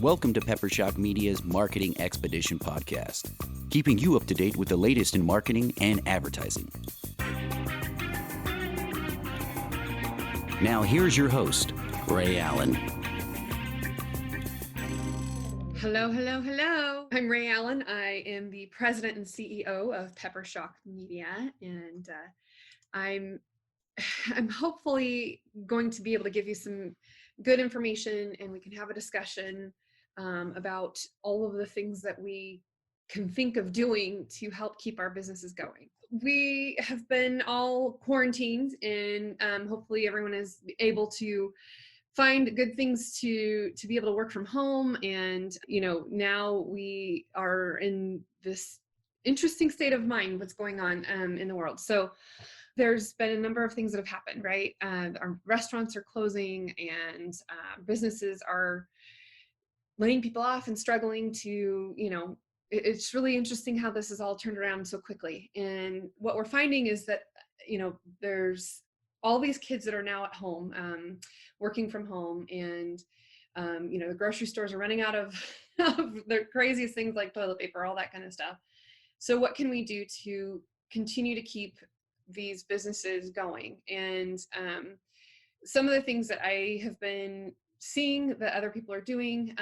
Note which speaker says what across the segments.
Speaker 1: Welcome to Peppershock Media's Marketing Expedition podcast, keeping you up to date with the latest in marketing and advertising. Now here's your host, Rhea Allen.
Speaker 2: Hello. I'm Rhea Allen. I am the president and CEO of Peppershock Media, and I'm hopefully going to be able to give you some good information, and we can have a discussion about all of the things that we can think of doing to help keep our businesses going. We have been all quarantined, and hopefully everyone is able to find good things to be able to work from home. And now we are in this interesting state of mind, what's going on in the world. So there's been a number of things that have happened, right? Our restaurants are closing, and businesses are laying people off and struggling to, it's really interesting how this has all turned around so quickly. And what we're finding is that, there's all these kids that are now at home, working from home, and the grocery stores are running out of the craziest things like toilet paper, all that kind of stuff. So what can we do to continue to keep these businesses going? And some of the things that I have been seeing that other people are doing,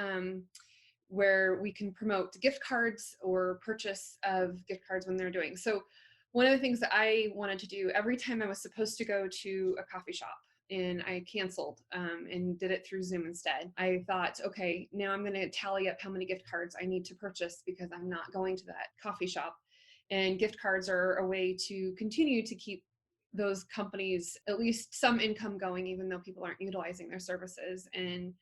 Speaker 2: where we can promote gift cards or purchase of gift cards when they're doing. So one of the things that I wanted to do every time I was supposed to go to a coffee shop and I canceled and did it through Zoom instead, I thought, okay, now I'm going to tally up how many gift cards I need to purchase because I'm not going to that coffee shop. And gift cards are a way to continue to keep those companies at least some income going, even though people aren't utilizing their services. And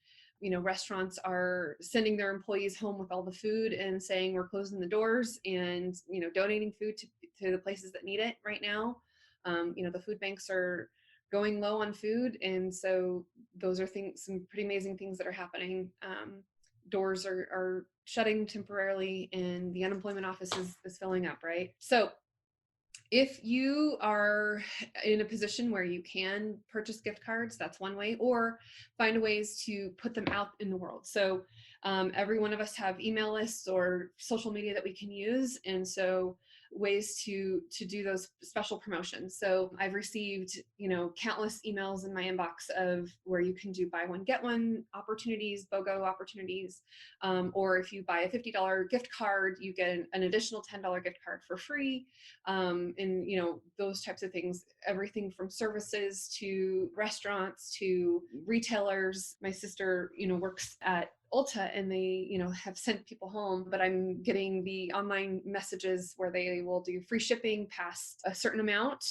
Speaker 2: restaurants are sending their employees home with all the food and saying we're closing the doors, and donating food to the places that need it right now. The food banks are going low on food, and so those are some pretty amazing things that are happening. Doors are shutting temporarily, and the unemployment office is filling up, right? So if you are in a position where you can purchase gift cards, that's one way, or find ways to put them out in the world. So every one of us have email lists or social media that we can use. And so ways to do those special promotions. So I've received, countless emails in my inbox of where you can do buy one, get one opportunities, BOGO opportunities. Or if you buy a $50 gift card, you get an additional $10 gift card for free. And those types of things, everything from services to restaurants to retailers. My sister, works at Ulta, and they, have sent people home, but I'm getting the online messages where they will do free shipping past a certain amount.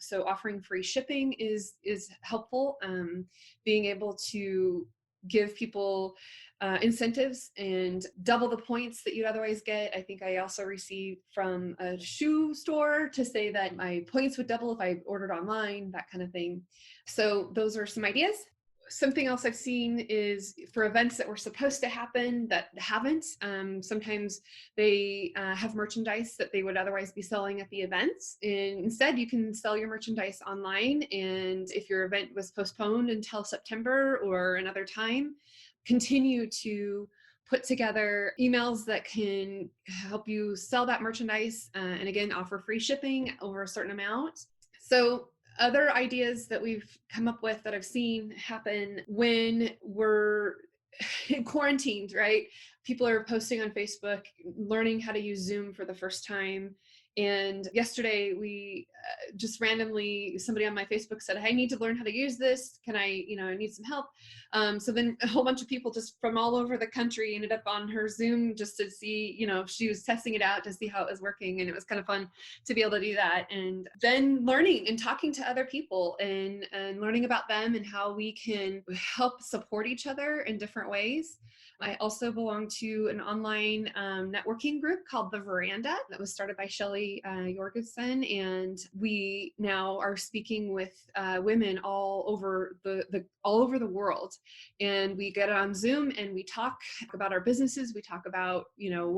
Speaker 2: So offering free shipping is helpful. Being able to give people incentives and double the points that you'd otherwise get. I think I also received from a shoe store to say that my points would double if I ordered online, that kind of thing. So those are some ideas. Something else I've seen is for events that were supposed to happen that haven't. Sometimes they have merchandise that they would otherwise be selling at the events. And instead, you can sell your merchandise online. And if your event was postponed until September or another time, continue to put together emails that can help you sell that merchandise. And again, offer free shipping over a certain amount. So other ideas that we've come up with that I've seen happen when we're quarantined, right? People are posting on Facebook, learning how to use Zoom for the first time. And yesterday we just randomly, somebody on my Facebook said, "Hey, I need to learn how to use this. Can I, I need some help." So then a whole bunch of people just from all over the country ended up on her Zoom just to see, she was testing it out to see how it was working. And it was kind of fun to be able to do that. And then learning and talking to other people and learning about them and how we can help support each other in different ways. I also belong to an online networking group called The Veranda that was started by Shelly Ashley Jorgensen, and we now are speaking with women all over all over the world. And we get on Zoom and we talk about our businesses. We talk about,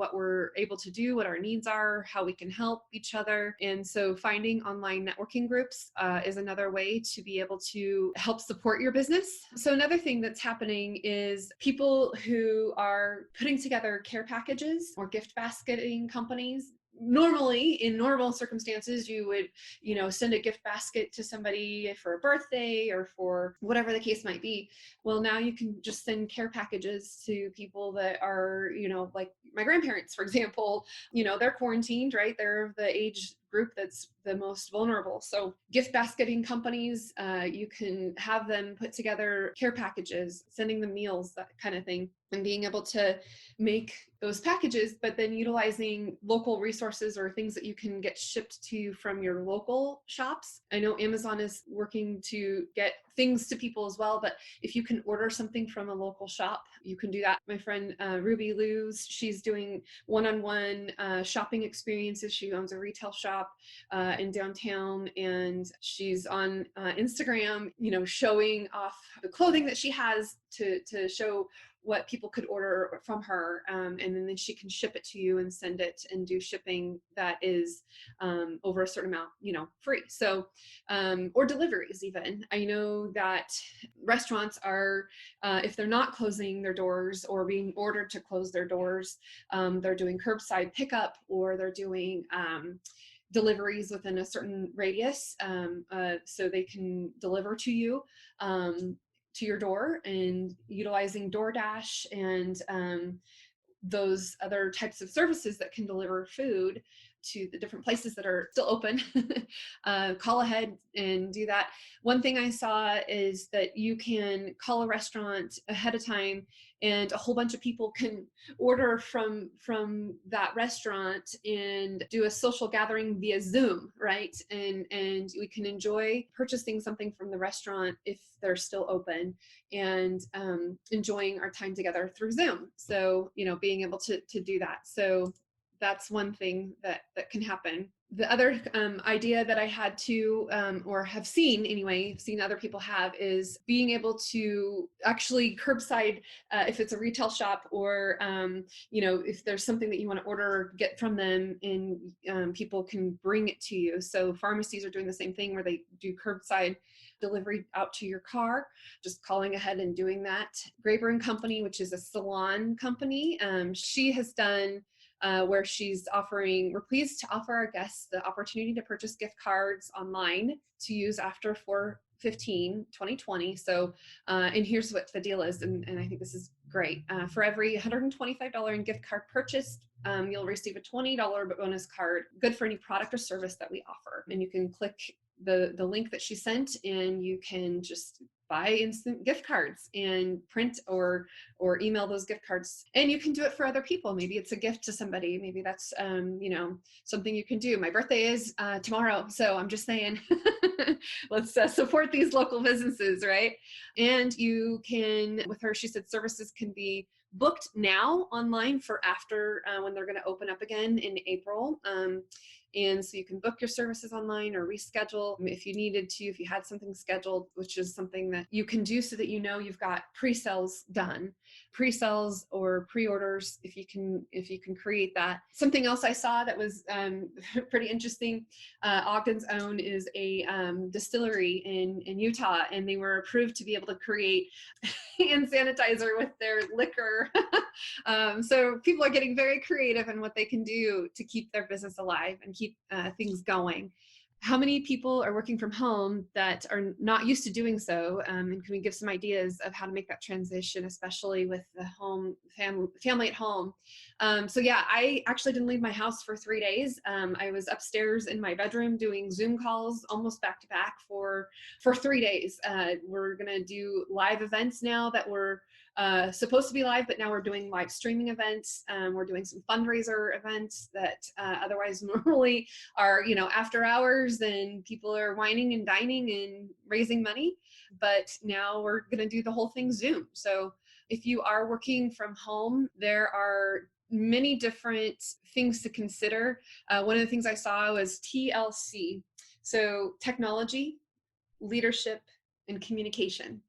Speaker 2: what we're able to do, what our needs are, how we can help each other. And so finding online networking groups is another way to be able to help support your business. So another thing that's happening is people who are putting together care packages or gift basketing companies. Normally, in normal circumstances, you would, send a gift basket to somebody for a birthday or for whatever the case might be. Well, now you can just send care packages to people that are, like my grandparents, for example, they're quarantined, right? They're the age group that's the most vulnerable. So gift basketing companies, you can have them put together care packages, sending them meals, that kind of thing, and being able to make those packages, but then utilizing local resources or things that you can get shipped to you from your local shops. I know Amazon is working to get things to people as well, but if you can order something from a local shop, you can do that. My friend Ruby Luz, she's doing one-on-one shopping experiences. She owns a retail shop in downtown, and she's on Instagram, showing off the clothing that she has to show what people could order from her, and then she can ship it to you and send it and do shipping that is over a certain amount, free. So, or deliveries even. I know that restaurants are, if they're not closing their doors or being ordered to close their doors, they're doing curbside pickup, or they're doing deliveries within a certain radius, so they can deliver to you. To your door, and utilizing DoorDash and those other types of services that can deliver food to the different places that are still open. Call ahead and do that. One thing I saw is that you can call a restaurant ahead of time, and a whole bunch of people can order from that restaurant and do a social gathering via Zoom, right? And we can enjoy purchasing something from the restaurant if they're still open, and enjoying our time together through Zoom. So, being able to do that. So that's one thing that can happen. The other idea that I had to, or have seen anyway, seen other people have, is being able to actually curbside, if it's a retail shop, or, if there's something that you want to order or get from them, and people can bring it to you. So pharmacies are doing the same thing, where they do curbside delivery out to your car, just calling ahead and doing that. Graber and Company, which is a salon company, she has done where she's offering, we're pleased to offer our guests the opportunity to purchase gift cards online to use after 4/15/2020. So, and here's what the deal is, and I think this is great. For every $125 in gift card purchased, you'll receive a $20 bonus card, good for any product or service that we offer. And you can click the link that she sent, and you can just buy instant gift cards and print or email those gift cards. And you can do it for other people. Maybe it's a gift to somebody. Maybe that's, something you can do. My birthday is tomorrow. So I'm just saying, let's support these local businesses, right? And you can, with her, she said services can be booked now online for after when they're going to open up again in April. And so you can book your services online or reschedule if you needed to, if you had something scheduled, which is something that you can do so that you've got pre-sales done. Pre-sales or pre-orders, if you can create that. Something else I saw that was pretty interesting, Ogden's Own is a distillery in Utah, and they were approved to be able to create hand sanitizer with their liquor. So people are getting very creative in what they can do to keep their business alive and keep things going. How many people are working from home that are not used to doing so? And can we give some ideas of how to make that transition, especially with the family at home? So yeah, I actually didn't leave my house for 3 days. I was upstairs in my bedroom doing Zoom calls almost back to back for 3 days. We're gonna do live events now that were supposed to be live, but now we're doing live streaming events. We're doing some fundraiser events that otherwise normally are, after hours, and people are whining and dining and raising money. But now we're going to do the whole thing Zoom. So if you are working from home, there are many different things to consider. One of the things I saw was TLC. So technology, leadership, and communication.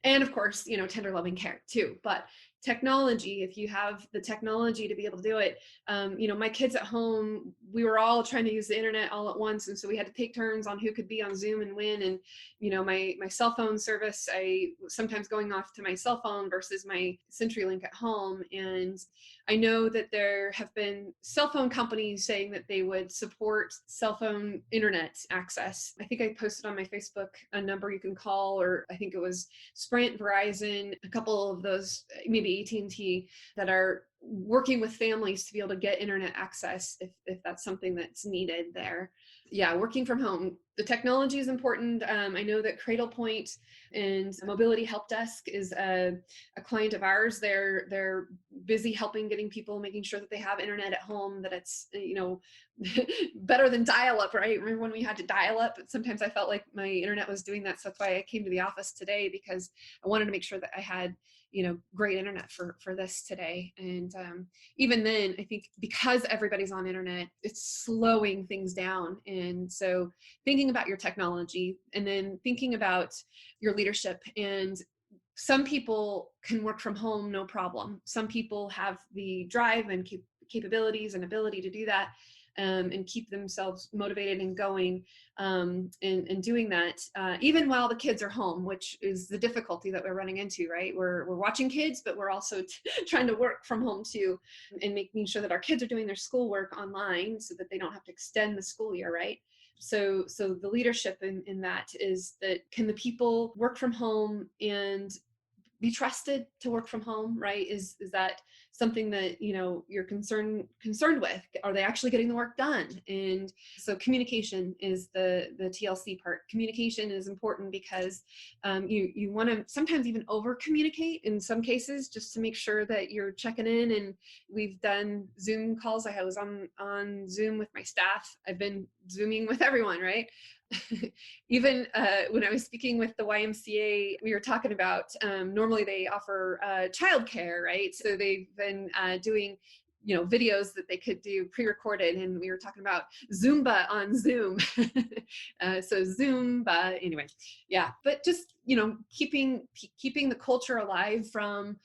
Speaker 2: And of course, tender loving care too. But technology, if you have the technology to be able to do it, my kids at home, we were all trying to use the internet all at once. And so we had to take turns on who could be on Zoom and when. And, my cell phone service, I sometimes going off to my cell phone versus my CenturyLink at home. And I know that there have been cell phone companies saying that they would support cell phone internet access. I think I posted on my Facebook a number you can call, or I think it was Sprint, Verizon, a couple of those, maybe AT&T, that are working with families to be able to get internet access if that's something that's needed there. Yeah, working from home. The technology is important. I know that Cradlepoint and Mobility Help Desk is a client of ours. They're busy helping getting people, making sure that they have internet at home, that it's, better than dial-up, right? Remember when we had to dial up? Sometimes I felt like my internet was doing that. So that's why I came to the office today, because I wanted to make sure that I had great internet for this today. And even then, I think because everybody's on internet, it's slowing things down. And so thinking about your technology and then thinking about your leadership. And some people can work from home, no problem. Some people have the drive and capabilities and ability to do that. And keep themselves motivated and going and doing that, even while the kids are home, which is the difficulty that we're running into, right? We're watching kids, but we're also trying to work from home too, and making sure that our kids are doing their schoolwork online so that they don't have to extend the school year, right? So the leadership in that is that, can the people work from home and be trusted to work from home, right? Is that something that you're concerned with? Are they actually getting the work done? And so communication is the TLC part. Communication is important because you want to sometimes even over communicate in some cases, just to make sure that you're checking in. And we've done Zoom calls. I was on Zoom with my staff. I've been Zooming with everyone, right? Even when I was speaking with the YMCA, we were talking about normally they offer childcare, right? So they've been doing videos that they could do pre-recorded, and we were talking about Zumba on Zoom. So Zumba, anyway, yeah. But just keeping the culture alive from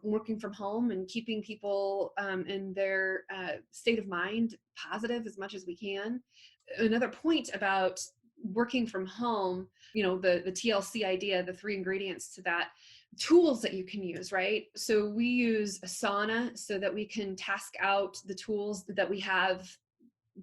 Speaker 2: working from home, and keeping people in their state of mind positive as much as we can. Another point about working from home, the TLC idea, the 3 ingredients to that, tools that you can use, right? So we use Asana so that we can task out the tools that we have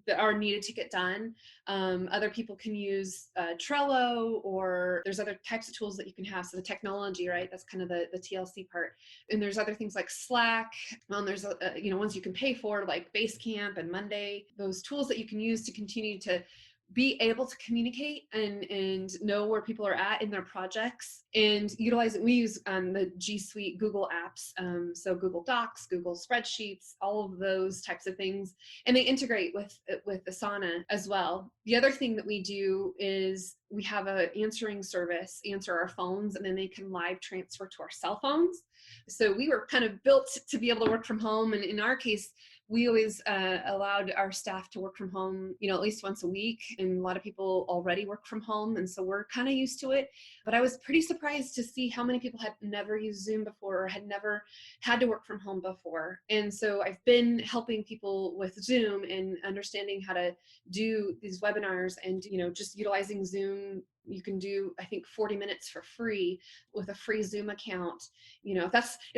Speaker 2: that are needed to get done. Other people can use Trello, or there's other types of tools that you can have. So the technology, right? That's kind of the TLC part. And there's other things like Slack. There's ones you can pay for, like Basecamp and Monday. Those tools that you can use to continue to be able to communicate and know where people are at in their projects, and utilize it. We use the G Suite Google apps, so Google Docs, Google Spreadsheets, all of those types of things, and they integrate with Asana as well. The other thing that we do is we have an answering service, answer our phones, and then they can live transfer to our cell phones. So we were kind of built to be able to work from home, and in our case, we always allowed our staff to work from home, at least once a week. And a lot of people already work from home, and so we're kind of used to it. But I was pretty surprised to see how many people had never used Zoom before, or had never had to work from home before. And so I've been helping people with Zoom and understanding how to do these webinars, and just utilizing Zoom. You can do, I think, 40 minutes for free with a free Zoom account. If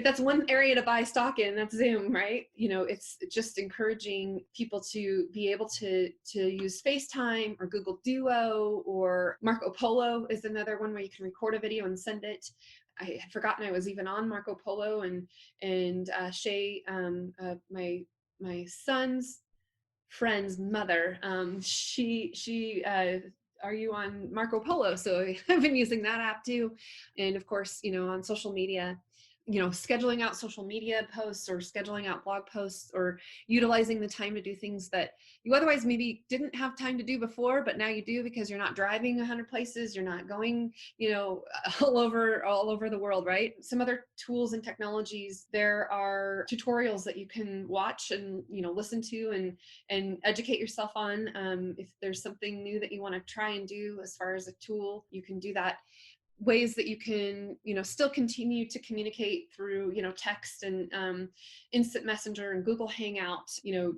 Speaker 2: that's one area to buy stock in, that's Zoom, right? It's just encouraging people to be able to use FaceTime or Google Duo, or Marco Polo is another one where you can record a video and send it. I had forgotten I was even on Marco Polo, and Shay, my son's friend's mother, she are you on Marco Polo? So I've been using that app too. And of course, on social media, scheduling out social media posts or scheduling out blog posts, or utilizing the time to do things that you otherwise maybe didn't have time to do before, but now you do because you're not driving 100 places, you're not going, all over the world, right? Some other tools and technologies, there are tutorials that you can watch and, listen to and educate yourself on. If there's something new that you want to try and do as far as a tool, you can do that. Ways that you can, still continue to communicate through, text and instant messenger and Google Hangout,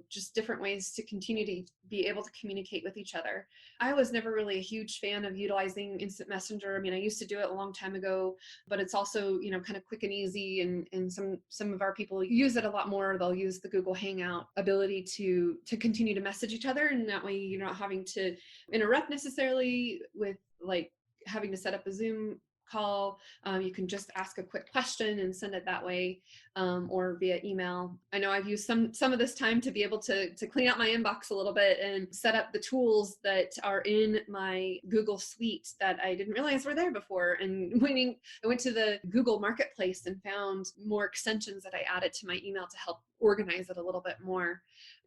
Speaker 2: just different ways to continue to be able to communicate with each other. I was never really a huge fan of utilizing instant messenger. I mean, I used to do it a long time ago, but it's also, kind of quick and easy. And some of our people use it a lot more. They'll use the Google Hangout ability to continue to message each other. And that way you're not having to interrupt necessarily with like having to set up a Zoom call. You can just ask a quick question and send it that way, or via email. I know I've used some of this time to be able to clean out my inbox a little bit and set up the tools that are in my Google Suite that I didn't realize were there before. And I went to the Google Marketplace and found more extensions that I added to my email to help organize it a little bit more.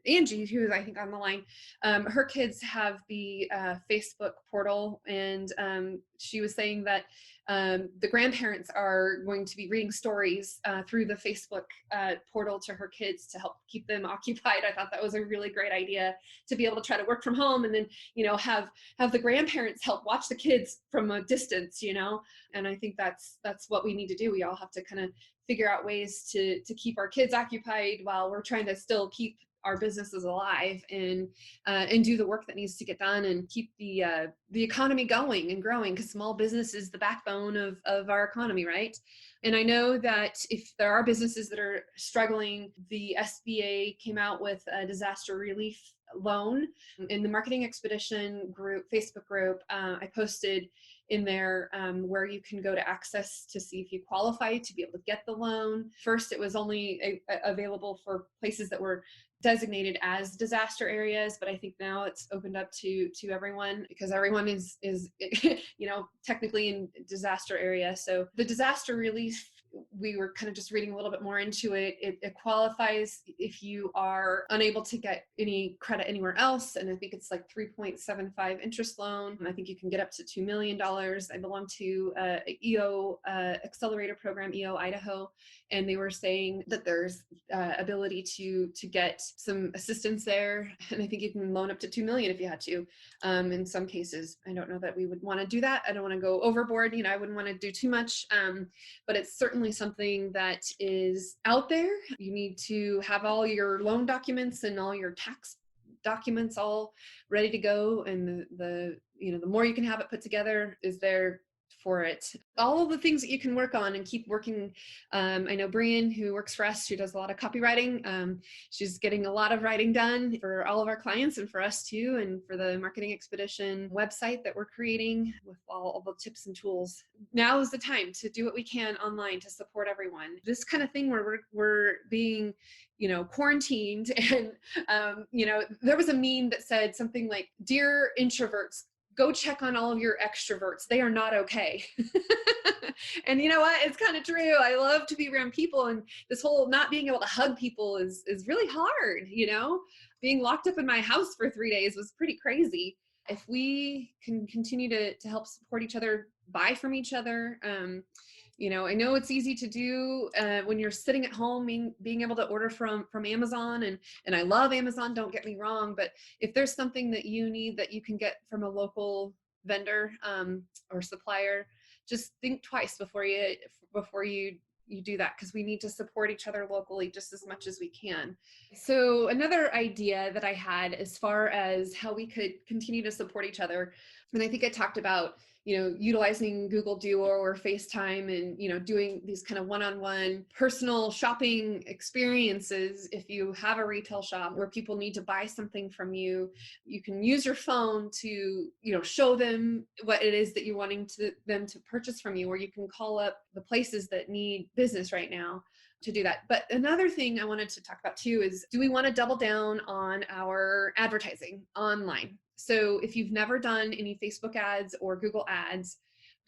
Speaker 2: Angie, who is I think on the line, her kids have the Facebook portal, and she was saying that the grandparents are going to be reading stories through the Facebook portal to her kids to help keep them occupied. I thought that was a really great idea, to be able to try to work from home and then, have the grandparents help watch the kids from a distance, and I think that's what we need to do. We all have to kind of figure out ways to keep our kids occupied while we're trying to still keep our businesses alive and do the work that needs to get done and keep the economy going and growing, because small business is the backbone of our economy, right? And I know that if there are businesses that are struggling, the SBA came out with a disaster relief loan. In the Marketing Expedition group, Facebook group, I posted in there where you can go to access to see if you qualify to be able to get the loan. First, it was only available for places that were designated as disaster areas, but I think now it's opened up to everyone, because everyone is technically in disaster area. So the disaster relief, we were kind of just reading a little bit more into it. It qualifies if you are unable to get any credit anywhere else. And I think it's like 3.75 interest loan. And I think you can get up to $2 million. I belong to EO accelerator program, EO Idaho. And they were saying that there's ability to get some assistance there. And I think you can loan up to $2 million if you had to. In some cases, I don't know that we would want to do that. I don't want to go overboard. I wouldn't want to do too much, but it's certainly something that is out there. You need to have all your loan documents and all your tax documents all ready to go. And the more you can have it put together is there for it. All of the things that you can work on and keep working. I know Brian, who works for us, who does a lot of copywriting. She's getting a lot of writing done for all of our clients and for us too, and for the Marketing Expedition website that we're creating with all the tips and tools. Now is the time to do what we can online to support everyone. This kind of thing where we're being quarantined, and there was a meme that said something like, "Dear introverts, go check on all of your extroverts. They are not okay." And you know what? It's kind of true. I love to be around people, and this whole not being able to hug people is really hard. Being locked up in my house for 3 days was pretty crazy. If we can continue to help support each other, buy from each other, I know it's easy to do when you're sitting at home, being able to order from Amazon, and I love Amazon, don't get me wrong, but if there's something that you need that you can get from a local vendor or supplier, just think twice before you do that, because we need to support each other locally just as much as we can. So another idea that I had as far as how we could continue to support each other, and I think I talked about utilizing Google Duo or FaceTime and, doing these kind of one-on-one personal shopping experiences. If you have a retail shop where people need to buy something from you, you can use your phone to, show them what it is that you're wanting them to purchase from you, or you can call up the places that need business right now to do that. But another thing I wanted to talk about too is, do we want to double down on our advertising online? So if you've never done any Facebook ads or Google ads,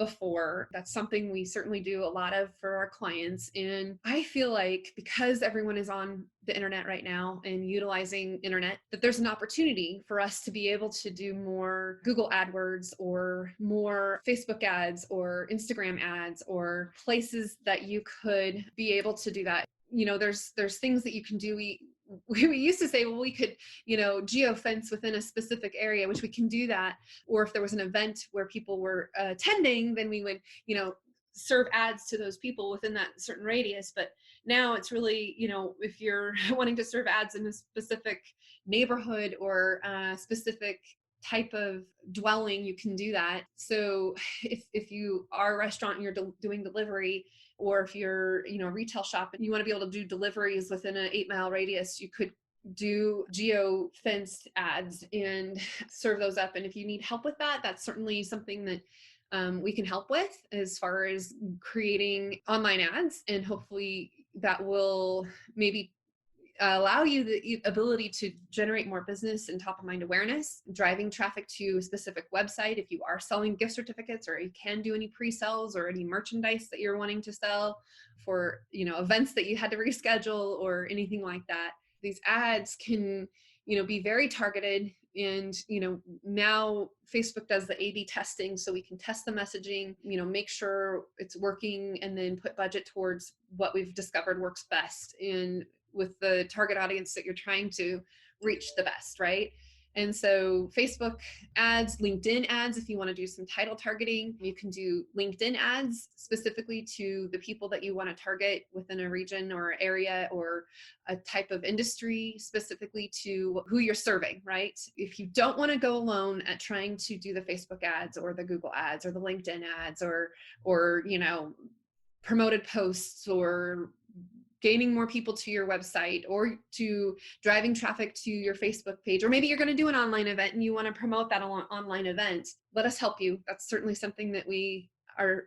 Speaker 2: before. That's something we certainly do a lot of for our clients. And I feel like because everyone is on the internet right now and utilizing internet, that there's an opportunity for us to be able to do more Google AdWords or more Facebook ads or Instagram ads or places that you could be able to do that. There's things that you can do. We used to say, well, we could, geofence within a specific area, which we can do that. Or if there was an event where people were attending, then we would, serve ads to those people within that certain radius. But now it's really, if you're wanting to serve ads in a specific neighborhood or a specific type of dwelling, you can do that. So if you are a restaurant and you're doing delivery, or if you're, a retail shop and you want to be able to do deliveries within an 8-mile radius, you could do geo fenced ads and serve those up. And if you need help with that, that's certainly something that we can help with as far as creating online ads. And hopefully that will maybe allow you the ability to generate more business and top of mind awareness, driving traffic to a specific website. If you are selling gift certificates, or you can do any pre-sales or any merchandise that you're wanting to sell for, events that you had to reschedule or anything like that, these ads can, be very targeted. And, now Facebook does the A/B testing, so we can test the messaging, make sure it's working, and then put budget towards what we've discovered works best in with the target audience that you're trying to reach the best, right? And so Facebook ads, LinkedIn ads, if you want to do some title targeting, you can do LinkedIn ads specifically to the people that you want to target within a region or area or a type of industry, specifically to who you're serving, right? If you don't want to go alone at trying to do the Facebook ads or the Google ads or the LinkedIn ads or promoted posts or gaining more people to your website or to driving traffic to your Facebook page, or maybe you're going to do an online event and you want to promote that online event, let us help you. That's certainly something that we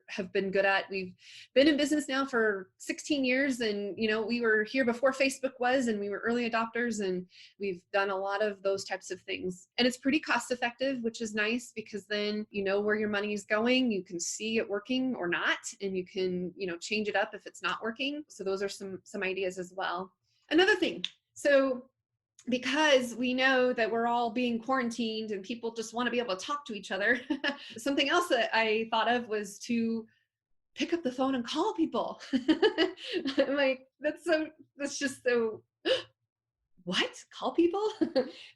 Speaker 2: have been good at. We've been in business now for 16 years, and we were here before Facebook was, and we were early adopters, and we've done a lot of those types of things. And it's pretty cost effective, which is nice, because then you know where your money is going, you can see it working or not, and you can change it up if it's not working. So those are some ideas as well. Another thing, so because we know that we're all being quarantined and people just want to be able to talk to each other, something else that I thought of was to pick up the phone and call people. I'm like, that's just so, what? Call people?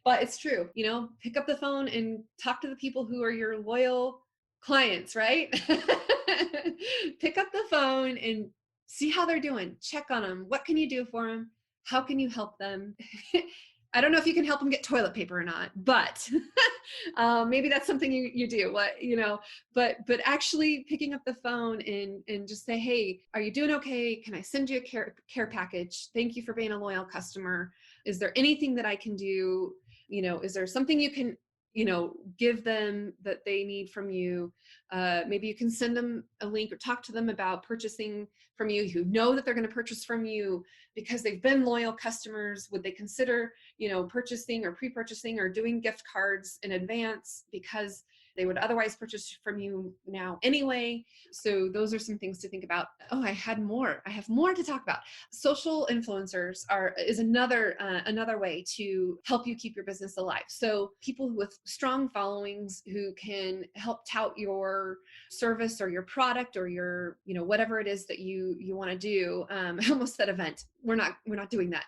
Speaker 2: But it's true, pick up the phone and talk to the people who are your loyal clients, right? Pick up the phone and see how they're doing. Check on them. What can you do for them? How can you help them? I don't know if you can help them get toilet paper or not, but maybe that's something you do. But actually picking up the phone and just say, hey, are you doing okay? Can I send you a care package? Thank you for being a loyal customer. Is there anything that I can do? Is there something you can give them that they need from you? Maybe you can send them a link or talk to them about purchasing from you, who know that they're going to purchase from you because they've been loyal customers. Would they consider, purchasing or pre-purchasing or doing gift cards in advance because they would otherwise purchase from you now anyway? So those are some things to think about. Oh, I have more to talk about. Social influencers is another way to help you keep your business alive. So people with strong followings who can help tout your service or your product or your, whatever it is that you want to do. I almost said event. We're not doing that.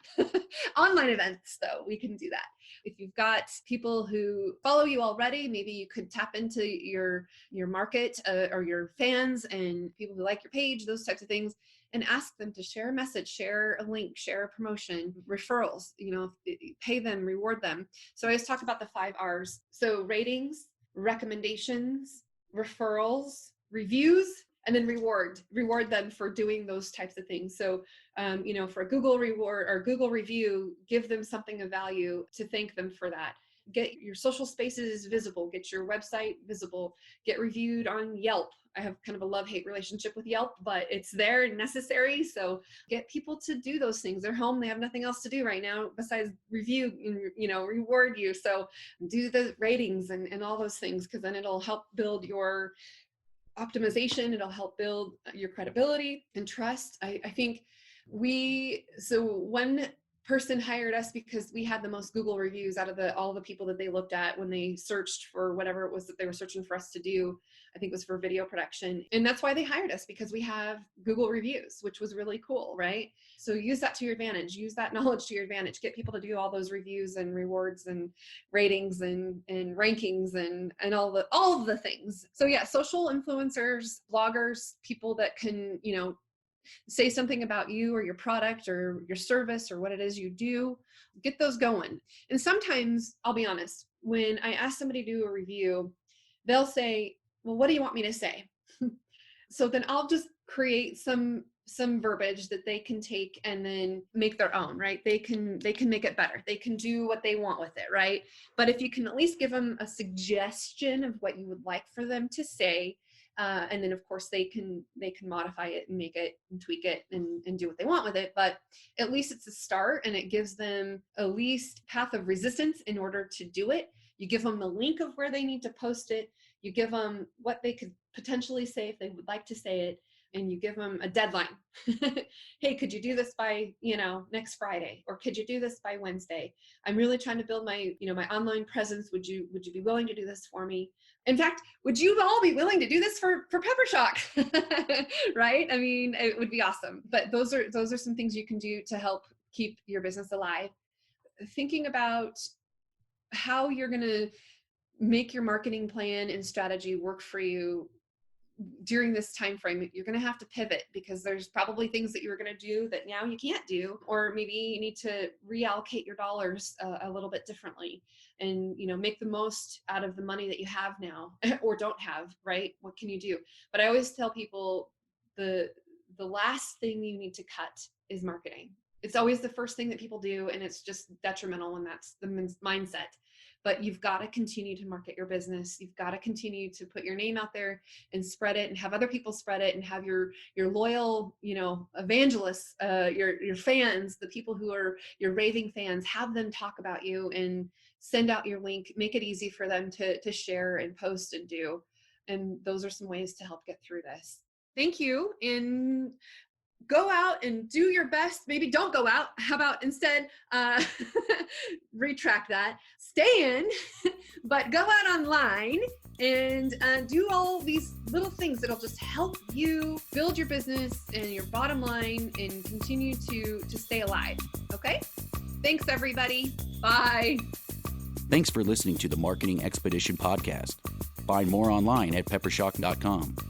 Speaker 2: Online events, though, we can do that. If you've got people who follow you already, maybe you could tap into your market or your fans and people who like your page, those types of things, and ask them to share a message, share a link, share a promotion, referrals, pay them, reward them. So I always talk about the 5 R's. So ratings, recommendations, referrals, reviews, and then reward them for doing those types of things. So, for a Google reward or Google review, give them something of value to thank them for that. Get your social spaces visible, get your website visible, get reviewed on Yelp. I have kind of a love-hate relationship with Yelp, but it's there and necessary. So get people to do those things. They're home. They have nothing else to do right now besides review and, reward you. So do the ratings and all those things, because then it'll help build your optimization. It'll help build your credibility and trust. I think one person hired us because we had the most Google reviews out of all the people that they looked at when they searched for whatever it was that they were searching for us to do. I think it was for video production. And that's why they hired us, because we have Google reviews, which was really cool, right? So use that to your advantage, use that knowledge to your advantage, get people to do all those reviews and rewards and ratings and rankings and all of the things. So yeah, social influencers, bloggers, people that can, say something about you or your product or your service or what it is you do, get those going. And sometimes, I'll be honest, when I ask somebody to do a review, they'll say, well, what do you want me to say? So then I'll just create some verbiage that they can take and then make their own, right? They can make it better. They can do what they want with it, right? But if you can at least give them a suggestion of what you would like for them to say, and then of course they can modify it and make it and tweak it and do what they want with it. But at least it's a start, and it gives them a least path of resistance in order to do it. You give them the link of where they need to post it. You give them what they could potentially say if they would like to say it, and you give them a deadline. Hey, could you do this by, next Friday? Or could you do this by Wednesday? I'm really trying to build my, my online presence. Would you be willing to do this for me? In fact, would you all be willing to do this for Peppershock? Right? I mean, it would be awesome. But those are some things you can do to help keep your business alive. Thinking about how you're going to make your marketing plan and strategy work for you during this time frame. You're going to have to pivot, because there's probably things that you were going to do that now you can't do, or maybe you need to reallocate your dollars a little bit differently, and make the most out of the money that you have now or don't have, right? What can you do? But I always tell people the last thing you need to cut is marketing. It's always the first thing that people do, and it's just detrimental when that's the mindset. But you've got to continue to market your business. You've got to continue to put your name out there and spread it, and have other people spread it, and have your loyal, evangelists, your fans, the people who are your raving fans, have them talk about you and send out your link, make it easy for them to share and post and do. And those are some ways to help get through this. Thank you. And go out and do your best. Maybe don't go out. How about instead, retract that, stay in, but go out online and do all these little things that'll just help you build your business and your bottom line and continue to stay alive. Okay? Thanks, everybody. Bye.
Speaker 1: Thanks for listening to the Marketing Expedition podcast. Find more online at peppershock.com.